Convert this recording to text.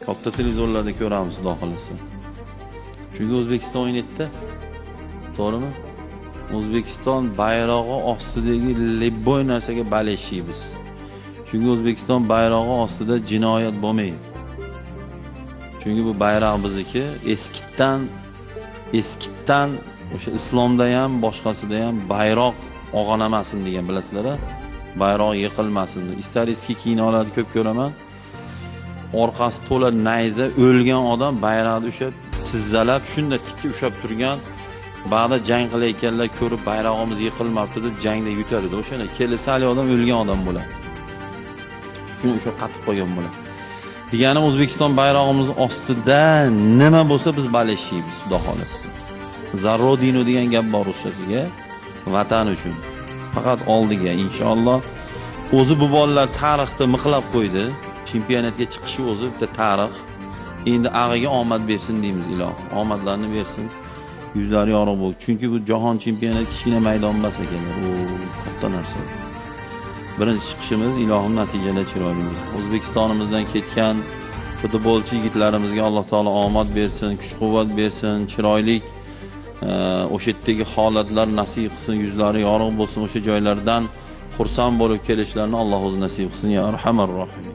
Katta televizorlarda ko'ramiz, xudo xolasa. Chunki O'zbekiston o'ynaydi-da. To'g'rimi? O'zbekiston bayrog'i ostidagi lebboy narsaga baleshiymiz. Chunki O'zbekiston bayrog'i ostida jinoyat bo'lmaydi. Chunki bu bayroq bizniki eskitdan o'sha islomda ham, boshqasida ham bayroq og'anamasin degan, bilasizlar-a? Bayroq yiqilmasin. Istar eski kinolarda ko'p ko'raman. Orqasi to'la nayza, o'lgan odam bayroqni o'sha tizzalab, shunda tikka ushab turgan, ba'da jang qilayotganlar ko'rib bayrog'imiz yiqilmabdi deb jangda yutadi. O'shana kelisali odam o'lgan odam bo'ladi. Shuni o'sha qatib qo'ygan bo'ladi. Deganim O'zbekiston bayrog'imiz ostida nima bo'lsa biz baleshiymiz, xudo xolasa. Zarrodino degan gap bor ruschasiga, vatan uchun. Faqat oldiga inshaalloh. O'zi bu bolalar tarixda mixlab qo'ydi. Chempionatga chiqishi o'zi bitta tarix. Endi ag'iga omad bersin deymiz, iloh. Omadlarni bersin. Yuzlari yorug' bo'lsin. Chunki bu jahon chempionati kichkina maydon emas ekanlar. U katta narsa. Birinchi chiqishimiz ilohim natijada chiroyli. O'zbekistonimizdan ketgan futbolchi yigitlarimizga Alloh taolo omad bersin, kuch-quvvat bersin, chiroyli o'sha yerdagi holatlar nasib qilsin, yuzlari yorug' bo'lsin, o'sha joylardan xursand bo'lib kelishlarini Alloh o'zi nasib qilsin ya arhamar rohim.